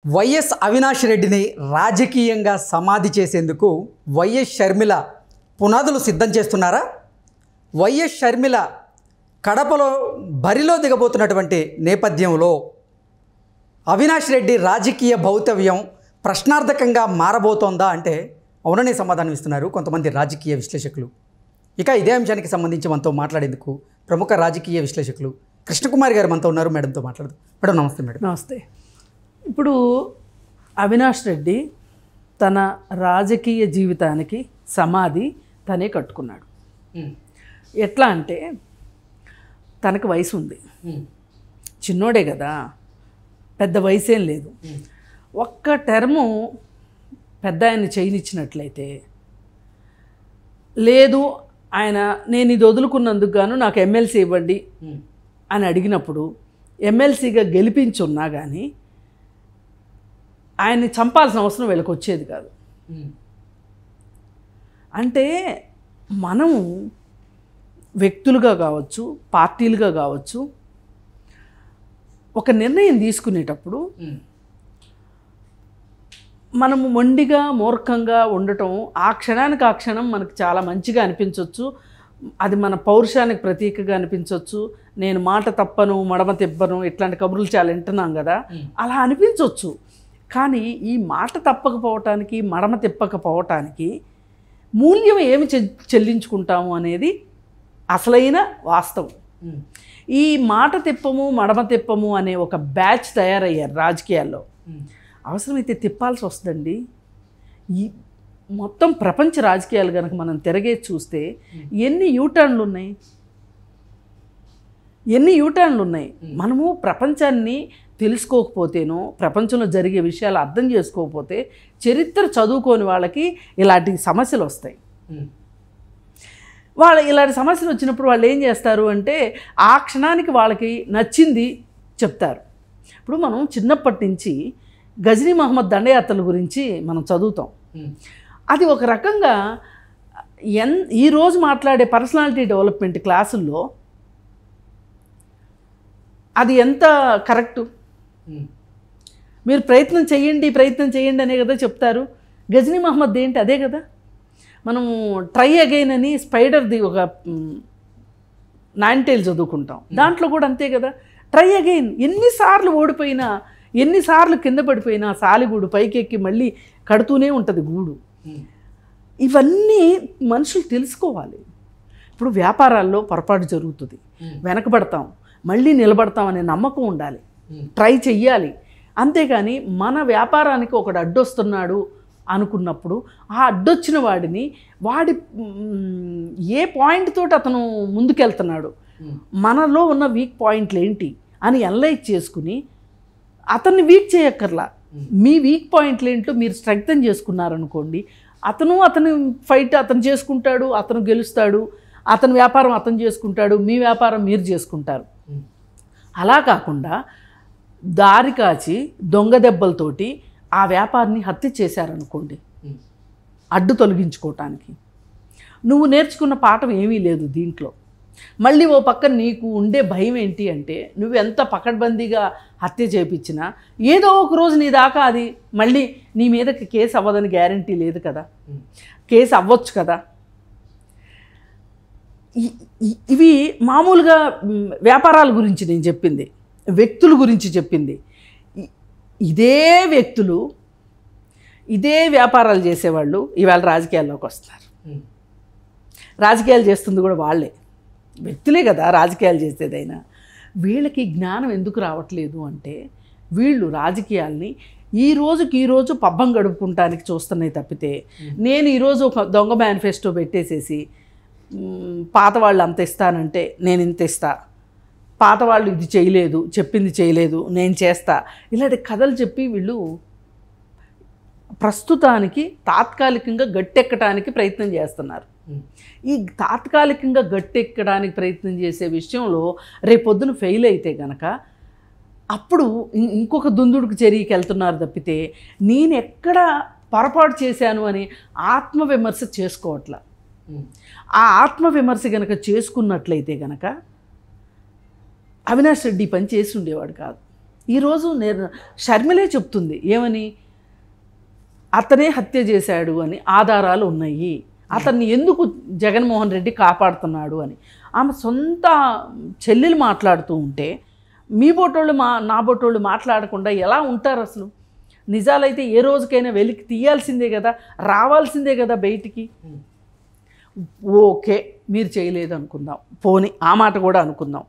YS Avinash రెడ్డిని రాజకీయంగా సమాధి చేసేందుకు వైఎస్ షర్మిల పునాదులు సిద్ధం చేస్తున్నారా? వైఎస్ షర్మిల కడపలో బరిలో దిగబోతున్నటువంటి నేపథ్యంలో అవినాష్ రెడ్డి రాజకీయ భౌతవ్యం ప్రశ్నార్థకంగా మారబోతోందా అంటే అవుననే సమాధానం ఇస్తున్నారు కొంతమంది రాజకీయ విశ్లేషకులు. ఇక ఇదే అంశానికి సంబంధించి మనతో మాట్లాడేందుకు ప్రముఖ రాజకీయ విశ్లేషకులు కృష్ణకుమారి గారు మనతో ఉన్నారు. మేడంతో మాట్లాడదు. మేడం నమస్తే. మేడం నమస్తే. ఇప్పుడు అవినాష్ రెడ్డి తన రాజకీయ జీవితానికి సమాధి తనే కట్టుకున్నాడు. ఎట్లా అంటే తనకు వయసు ఉంది, చిన్నోడే కదా, పెద్ద వయసేం లేదు. ఒక్క టర్ము పెద్ద ఆయన చేయనిచ్చినట్లయితే, లేదు ఆయన నేను ఇది వదులుకున్నందుకు గాను నాకు ఎమ్మెల్సీ ఇవ్వండి అని అడిగినప్పుడు ఎమ్మెల్సీగా గెలిపించున్నా కానీ ఆయన్ని చంపాల్సిన అవసరం వీళ్ళకి వచ్చేది కాదు. అంటే మనము వ్యక్తులుగా కావచ్చు, పార్టీలుగా కావచ్చు, ఒక నిర్ణయం తీసుకునేటప్పుడు మనము మొండిగా మూర్ఖంగా ఉండటం ఆ క్షణానికి ఆ క్షణం మనకు చాలా మంచిగా అనిపించవచ్చు. అది మన పౌరుషానికి ప్రతీకగా అనిపించవచ్చు. నేను మాట తప్పను, మడమ తిప్పను, ఇట్లాంటి కబుర్లు చాలా వింటున్నాం కదా, అలా అనిపించవచ్చు. కానీ ఈ మాట తప్పకపోవటానికి, మడమ తిప్పకపోవటానికి మూల్యం ఏమి చెల్లించుకుంటాము అనేది అసలైన వాస్తవం. ఈ మాట తిప్పము, మడమ తిప్పము అనే ఒక బ్యాచ్ తయారయ్యారు రాజకీయాల్లో. అవసరమైతే తిప్పాల్సి వస్తుందండి. ఈ మొత్తం ప్రపంచ రాజకీయాలు కనుక మనం తిరగేసి చూస్తే ఎన్ని యూటర్న్లు ఉన్నాయి. మనము ప్రపంచాన్ని తెలుసుకోకపోతేనో, ప్రపంచంలో జరిగే విషయాలు అర్థం చేసుకోకపోతే, చరిత్ర చదువుకోని వాళ్ళకి ఇలాంటి సమస్యలు వస్తాయి. ఇలాంటి సమస్యలు వచ్చినప్పుడు వాళ్ళు ఏం చేస్తారు అంటే ఆ క్షణానికి వాళ్ళకి నచ్చింది చెప్తారు. ఇప్పుడు మనం చిన్నప్పటి నుంచి గజనీ మహమ్మద్ దండయాత్రల గురించి మనం చదువుతాం. అది ఒక రకంగా ఈరోజు మాట్లాడే పర్సనాలిటీ డెవలప్మెంట్ క్లాసుల్లో అది ఎంత కరెక్టు? మీరు ప్రయత్నం చేయండి అనే కదా చెప్తారు. గజనీ మహమ్మద్ ఏంటి? అదే కదా. మనము ట్రై అగైన్ అని స్పైడర్ది ఒక 9 Tales చదువుకుంటాం. దాంట్లో కూడా అంతే కదా. Try again. ఎన్నిసార్లు ఓడిపోయినా, ఎన్నిసార్లు కింద పడిపోయినా సాలిగూడు పైకెక్కి మళ్ళీ కడుతూనే ఉంటుంది గూడు. ఇవన్నీ మనుషులు తెలుసుకోవాలి. ఇప్పుడు వ్యాపారాల్లో పొరపాటు జరుగుతుంది, వెనకబడతాం, మళ్ళీ నిలబడతాం అనే నమ్మకం ఉండాలి, ట్రై చెయ్యాలి. అంతేగాని మన వ్యాపారానికి ఒకడు అడ్డొస్తున్నాడు అనుకున్నప్పుడు ఆ అడ్డొచ్చిన వాడిని ఏ పాయింట్ తోటి అతను ముందుకెళ్తున్నాడు, మనలో ఉన్న వీక్ పాయింట్లు ఏంటి అని అనలైజ్ చేసుకుని అతన్ని వీక్ చేయక్కర్లా. మీ వీక్ పాయింట్లు ఏంటో మీరు స్ట్రెంగ్తన్ చేసుకున్నారనుకోండి, అతని ఫైట్ అతను చేసుకుంటాడు, అతను గెలుస్తాడు, అతని వ్యాపారం అతను చేసుకుంటాడు, మీ వ్యాపారం మీరు చేసుకుంటారు. అలా కాకుండా దారి కాచి దొంగ దెబ్బలతోటి ఆ వ్యాపారాన్ని హత్య చేశారనుకోండి, అడ్డు తొలగించుకోవటానికి నువ్వు నేర్చుకున్న పాఠం ఏమీ లేదు దీంట్లో. మళ్ళీ ఓ పక్కన నీకు ఉండే భయం ఏంటి అంటే, నువ్వు ఎంత పకడ్బందీగా హత్య చేయించినా ఏదో ఒక రోజు నీ దాకా అది మళ్ళీ నీ మీదకి కేసు అవ్వదని గ్యారంటీ లేదు కదా. కేసు అవ్వచ్చు కదా. ఇవి మామూలుగా వ్యాపారాల గురించి నేను చెప్పింది, వ్యక్తుల గురించి చెప్పింది. ఇదే వ్యక్తులు, ఇదే వ్యాపారాలు చేసేవాళ్ళు ఇవాళ రాజకీయాల్లోకి వస్తున్నారు. రాజకీయాలు చేస్తుంది కూడా వాళ్ళే, వ్యక్తులే కదా రాజకీయాలు చేసేదైనా. వీళ్ళకి జ్ఞానం ఎందుకు రావట్లేదు అంటే, వీళ్ళు రాజకీయాల్ని ఈరోజు పబ్బం గడుపుకుంటానికి చూస్తున్నాయి తప్పితే, నేను ఈరోజు ఒక దొంగ మేనిఫెస్టో పెట్టేసేసి పాత వాళ్ళు అంత ఇస్తానంటే నేను ఇంత ఇస్తా, పాత వాళ్ళు ఇది చేయలేదు, చెప్పింది చేయలేదు, నేను చేస్తా, ఇలాంటి కథలు చెప్పి వీళ్ళు ప్రస్తుతానికి తాత్కాలికంగా గట్టెక్కడానికి ప్రయత్నం చేస్తున్నారు. ఈ తాత్కాలికంగా గట్టెక్కడానికి ప్రయత్నం చేసే విషయంలో రేపొద్దున ఫెయిల్ అయితే కనుక అప్పుడు ఇంకొక దుందుడుకు చర్యకి వెళ్తున్నారు తప్పితే, నేను ఎక్కడ పొరపాటు చేశాను అని ఆత్మవిమర్శ చేసుకోవట్లా. ఆ ఆత్మవిమర్శ కనుక చేసుకున్నట్లయితే కనుక అవినాష్ రెడ్డి పని చేసి ఉండేవాడు కాదు. ఈరోజు షర్మిలే చెప్తుంది ఏమని, అతనే హత్య చేశాడు అని ఆధారాలు ఉన్నాయి, అతన్ని ఎందుకు జగన్మోహన్ రెడ్డి కాపాడుతున్నాడు అని ఆమె సొంత చెల్లెలు మాట్లాడుతూ ఉంటే మీ బోటోళ్ళు నా బోటోళ్ళు మాట్లాడకుండా ఎలా ఉంటారు అసలు? నిజాలైతే ఏ రోజుకైనా వెలికి తీయాల్సిందే కదా, రావాల్సిందే కదా బయటికి. ఓకే, మీరు చేయలేదు అనుకుందాం, పోనీ ఆ మాట కూడా అనుకుందాం.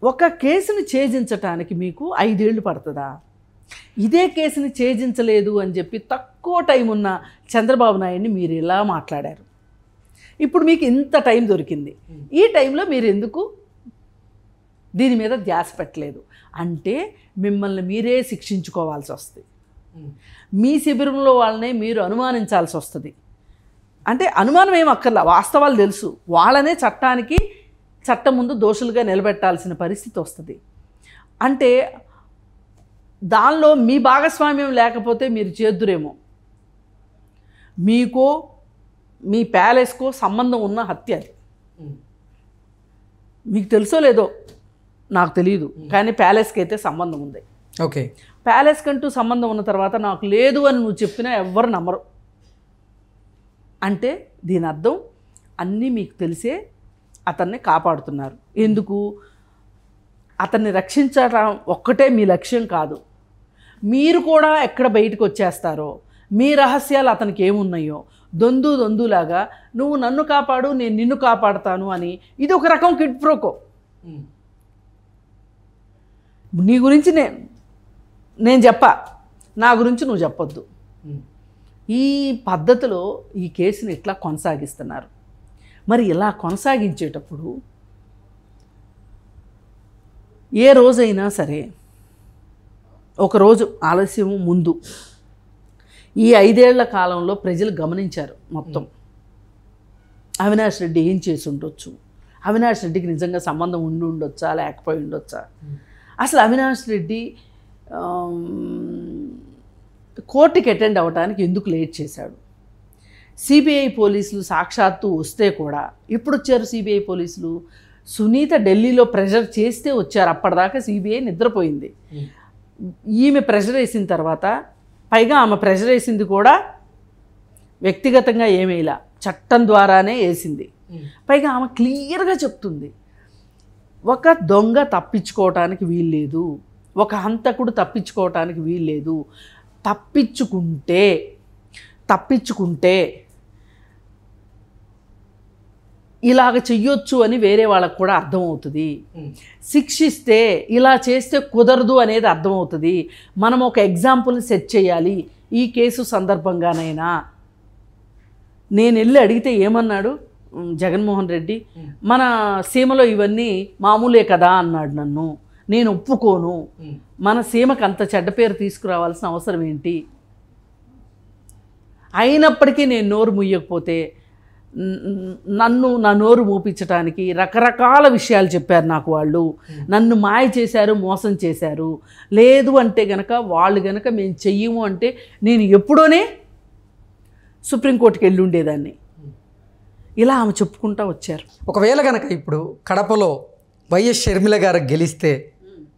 ఒక కేసుని ఛేదించటానికి మీకు 5 ఏళ్ళు పడుతుందా? ఇదే కేసుని ఛేదించలేదు అని చెప్పి తక్కువ టైం ఉన్న చంద్రబాబు నాయుడిని మీరు ఇలా మాట్లాడారు. ఇప్పుడు మీకు ఇంత టైం దొరికింది, ఈ టైంలో మీరు ఎందుకు దీని మీద ధ్యాస పెట్టలేదు అంటే మిమ్మల్ని మీరే శిక్షించుకోవాల్సి వస్తుంది. మీ శిబిరంలో వాళ్ళనే మీరు అనుమానించాల్సి వస్తుంది. అంటే అనుమానం ఏం అక్కర్లా, వాస్తవాలు తెలుసు, వాళ్ళనే చట్టం ముందు దోషులుగా నిలబెట్టాల్సిన పరిస్థితి వస్తుంది. అంటే దానిలో మీ భాగస్వామ్యం లేకపోతే మీరు చేద్దురేమో. మీకో మీ ప్యాలెస్కో సంబంధం ఉన్న హత్య అది. మీకు తెలుసో లేదో నాకు తెలియదు, కానీ ప్యాలెస్కి అయితే సంబంధం ఉంది. ఓకే, ప్యాలెస్ కంటూ సంబంధం ఉన్న తర్వాత నాకు లేదు అని నువ్వు చెప్పినా ఎవ్వరు నమ్మరు. అంటే దీని అర్థం అన్నీ మీకు తెలిసే అతన్ని కాపాడుతున్నారు. ఎందుకు? అతన్ని రక్షించడం ఒక్కటే మీ లక్ష్యం కాదు, మీరు కూడా ఎక్కడ బయటకు వచ్చేస్తారో, మీ రహస్యాలు అతనికి ఏమున్నాయో దొందులాగా నువ్వు నన్ను కాపాడు నేను నిన్ను కాపాడుతాను అని. ఇది ఒక రకం కిడ్ ప్రోకో. నీ గురించి నేను చెప్పా, నా గురించి నువ్వు చెప్పొద్దు. ఈ పద్ధతిలో ఈ కేసుని ఇట్లా కొనసాగిస్తున్నారు. మరి ఇలా కొనసాగించేటప్పుడు ఏ రోజైనా సరే ఒకరోజు ఆలస్యం ముందు ఈ 5 ఏళ్ల కాలంలో ప్రజలు గమనించారు మొత్తం. అవినాష్ రెడ్డి ఏం చేసి ఉండొచ్చు, అవినాష్ రెడ్డికి నిజంగా సంబంధం ఉండి ఉండొచ్చా లేకపోయి ఉండొచ్చా, అసలు అవినాష్ రెడ్డి కోర్టుకి అటెండ్ అవ్వడానికి ఎందుకు లేట్ చేశాడు, సిబిఐ పోలీసులు సాక్షాత్తు వస్తే కూడా ఎప్పుడు వచ్చారు సిబిఐ పోలీసులు? సునీత ఢిల్లీలో ప్రెషర్ చేస్తే వచ్చారు. అప్పటిదాకా సిబిఐ నిద్రపోయింది. ఈమె ప్రెషర్ వేసిన తర్వాత, పైగా ఆమె ప్రెషర్ వేసింది కూడా వ్యక్తిగతంగా ఏమేలా చట్టం ద్వారానే వేసింది. పైగా ఆమె క్లియర్గా చెప్తుంది, ఒక దొంగ తప్పించుకోవటానికి వీల్లేదు, ఒక హంతకుడు తప్పించుకోవటానికి వీల్లేదు. తప్పించుకుంటే ఇలాగ చెయ్యొచ్చు అని వేరే వాళ్ళకు కూడా అర్థమవుతుంది. శిక్షిస్తే ఇలా చేస్తే కుదరదు అనేది అర్థమవుతుంది. మనం ఒక ఎగ్జాంపుల్ని సెట్ చేయాలి. ఈ కేసు సందర్భంగానైనా నేను వెళ్ళి అడిగితే ఏమన్నాడు జగన్మోహన్ రెడ్డి, మన సీమలో ఇవన్నీ మామూలే కదా అన్నాడు. నేను ఒప్పుకోను, మన సీమకు అంత చెడ్డ పేరు తీసుకురావాల్సిన అవసరం ఏంటి? అయినప్పటికీ నేను నోరు ముయ్యకపోతే నా నోరు మూపించడానికి రకరకాల విషయాలు చెప్పారు నాకు. వాళ్ళు నన్ను మాయ చేశారు, మోసం చేశారు. లేదు అంటే గనక వాళ్ళు గనక మేము చెయ్యము అంటే నేను ఎప్పుడోనే సుప్రీంకోర్టుకి వెళ్ళి ఉండేదాన్ని. ఇలా ఆమె చెప్పుకుంటూ వచ్చారు. ఒకవేళ కనుక ఇప్పుడు కడపలో వైఎస్ షర్మిల గారు గెలిస్తే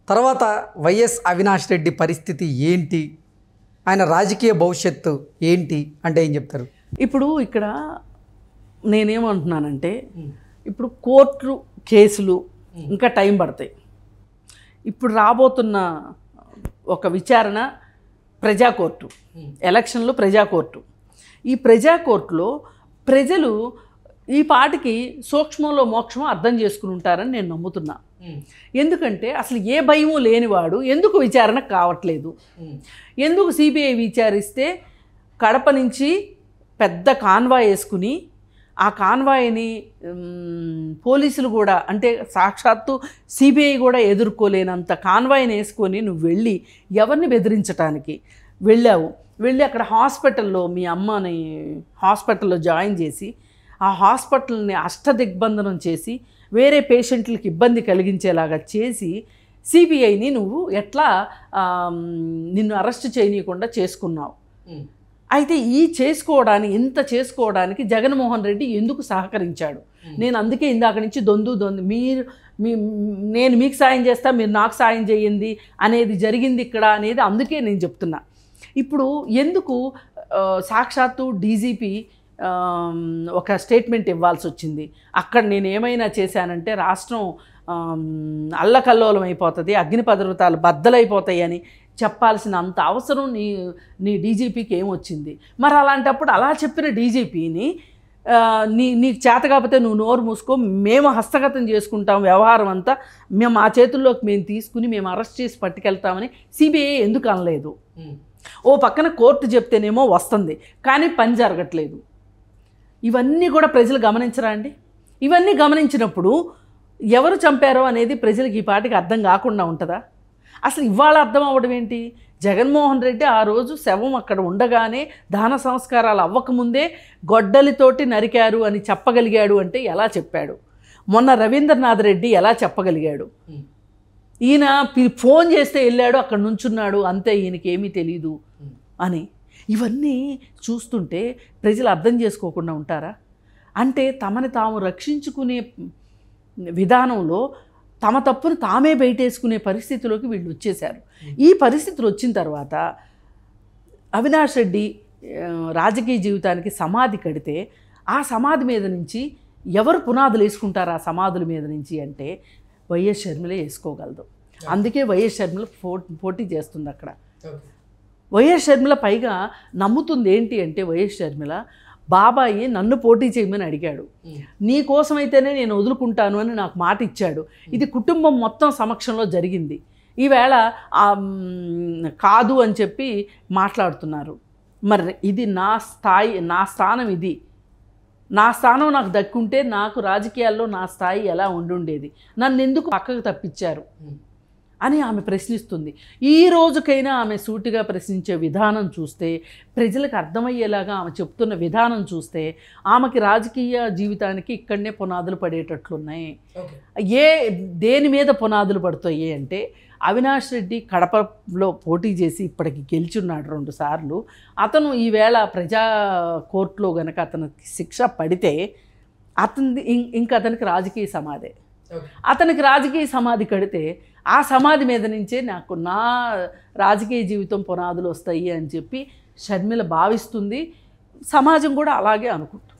తర్వాత వైఎస్ అవినాష్ రెడ్డి పరిస్థితి ఏంటి, ఆయన రాజకీయ భవిష్యత్తు ఏంటి అంటే ఏం చెప్తారు? ఇప్పుడు ఇక్కడ నేనేమంటున్నానంటే, ఇప్పుడు కోర్టు కేసులు ఇంకా టైం పడతాయి. ఇప్పుడు రాబోతున్న ఒక విచారణ ప్రజాకోర్టు, ఎలక్షన్లు ప్రజాకోర్టు. ఈ ప్రజాకోర్టులో ప్రజలు ఈ పాటికి సూక్ష్మంలో మోక్షమో అర్థం చేసుకుని ఉంటారని నేను నమ్ముతున్నా. ఎందుకంటే అసలు ఏ భయము లేనివాడు ఎందుకు విచారణ కావట్లేదు? ఎందుకు సిబిఐ విచారిస్తే కడప నుంచి పెద్ద కాన్వాయ్ వేసుకుని ఆ కాన్వాయ్ని పోలీసులు కూడా, అంటే సాక్షాత్తు సిబిఐ కూడా ఎదుర్కోలేనంత కాన్వాయ్ని వేసుకొని నువ్వు వెళ్ళి ఎవరిని బెదిరించడానికి వెళ్ళి అక్కడ హాస్పిటల్లో మీ అమ్మని హాస్పిటల్లో జాయిన్ చేసి ఆ హాస్పిటల్ని అష్టదిగ్బంధనం చేసి వేరే పేషెంట్లకి ఇబ్బంది కలిగించేలాగా చేసి సిబిఐని నువ్వు ఎట్లా నిన్ను అరెస్ట్ చేయనీయకుండా చేసుకున్నావు? అయితే ఇంత చేసుకోవడానికి జగన్మోహన్ రెడ్డి ఎందుకు సహకరించాడు? నేను అందుకే ఇందాక నుంచి దొందు నేను మీకు సాయం చేస్తా, మీరు నాకు సాయం చేయండి అనేది జరిగింది ఇక్కడ అనేది అందుకే నేను చెప్తున్నా. ఇప్పుడు ఎందుకు సాక్షాత్తు డీజీపీ ఒక స్టేట్మెంట్ ఇవ్వాల్సి వచ్చింది? అక్కడ నేను ఏమైనా చేశానంటే రాష్ట్రం అల్లకల్లోలం అయిపోతుంది, అగ్నిపర్వతాలు బద్దలైపోతాయి అని చెప్పాల్సిన అంత అవసరం నీ డీజీపీకి ఏమొచ్చింది? మరి అలాంటప్పుడు అలా చెప్పిన డీజీపీని నీకు చేత కాకపోతే నువ్వు నోరు మూసుకో, మేము హస్తగతం చేసుకుంటాం వ్యవహారం అంతా, మేము ఆ చేతుల్లోకి మేము తీసుకుని మేము అరెస్ట్ చేసి పట్టుకెళ్తామని సిబిఐ ఎందుకు అనలేదు? ఓ పక్కన కోర్టు చెప్తేనేమో వస్తుంది, కానీ పని జరగట్లేదు. ఇవన్నీ కూడా ప్రజలు గమనించరా అండి? ఇవన్నీ గమనించినప్పుడు ఎవరు చంపారో అనేది ప్రజలకు ఈ పాటికి అర్థం కాకుండా ఉంటుందా? అసలు ఇవాళ అర్థం అవ్వడం ఏంటి? జగన్మోహన్ రెడ్డి ఆ రోజు శవం అక్కడ ఉండగానే దహన సంస్కారాలు అవ్వకముందే గొడ్డలితోటి నరికారు అని చెప్పగలిగాడు అంటే ఎలా చెప్పాడు? మొన్న రవీంద్రనాథ్ రెడ్డి ఎలా చెప్పగలిగాడు? ఈయన ఫోన్ చేస్తే వెళ్ళాడు, అక్కడ నుంచున్నాడు, అంతే, ఈయనకేమీ తెలీదు అని. ఇవన్నీ చూస్తుంటే ప్రజలు అర్థం చేసుకోకుండా ఉంటారా? అంటే తమని తాము రక్షించుకునే విధానంలో తమ తప్పును తామే బయటేసుకునే పరిస్థితిలోకి వీళ్ళు వచ్చేశారు. ఈ పరిస్థితులు వచ్చిన తర్వాత అవినాష్ రెడ్డి రాజకీయ జీవితానికి సమాధి కడితే ఆ సమాధి మీద నుంచి ఎవరు పునాదులు వేసుకుంటారు? ఆ సమాధుల మీద నుంచి అంటే వైఎస్ షర్మిల వేసుకోగలదు. అందుకే వైఎస్ షర్మిల పోటీ చేస్తుంది అక్కడ. వైఎస్ షర్మిల పైగా నమ్ముతుంది ఏంటి అంటే, వైఎస్ షర్మిల బాబాయి నన్ను పోటీ చేయమని అడిగాడు, నీ కోసమైతేనే నేను వదులుకుంటాను అని నాకు మాట ఇచ్చాడు. ఇది కుటుంబం మొత్తం సమక్షంలో జరిగింది. ఈవేళ కాదు అని చెప్పి మాట్లాడుతున్నారు. మరి ఇది నా స్థానం, ఇది నా స్థానం నాకు దక్కుంటే నాకు రాజకీయాల్లో నా స్థాయి ఎలా ఉండుండేది, నన్ను ఎందుకు పక్కకు తప్పించారు అని ఆమె ప్రశ్నిస్తుంది. ఈ రోజుకైనా ఆమె సూటిగా ప్రశ్నించే విధానం చూస్తే, ప్రజలకు అర్థమయ్యేలాగా ఆమె చెప్తున్న విధానం చూస్తే, ఆమెకి రాజకీయ జీవితానికి ఇక్కడనే పునాదులు పడేటట్లున్నాయి. దేని మీద పునాదులు పడుతాయి అంటే, అవినాష్ రెడ్డి కడపలో పోటీ చేసి ఇప్పటికి గెలిచున్నాడు 2 సార్లు. అతను ఈవేళ ప్రజా కోర్టులో గనక అతనికి శిక్ష పడితే అతనికి రాజకీయ సమాధే. అతనికి రాజకీయ సమాధి కడితే ఆ సమాధి మీద నుంచే నాకు నా రాజకీయ జీవితం పునాదులు వస్తాయి అని చెప్పి షర్మిల భావిస్తుంది. సమాజం కూడా అలాగే అనుకుంటుంది.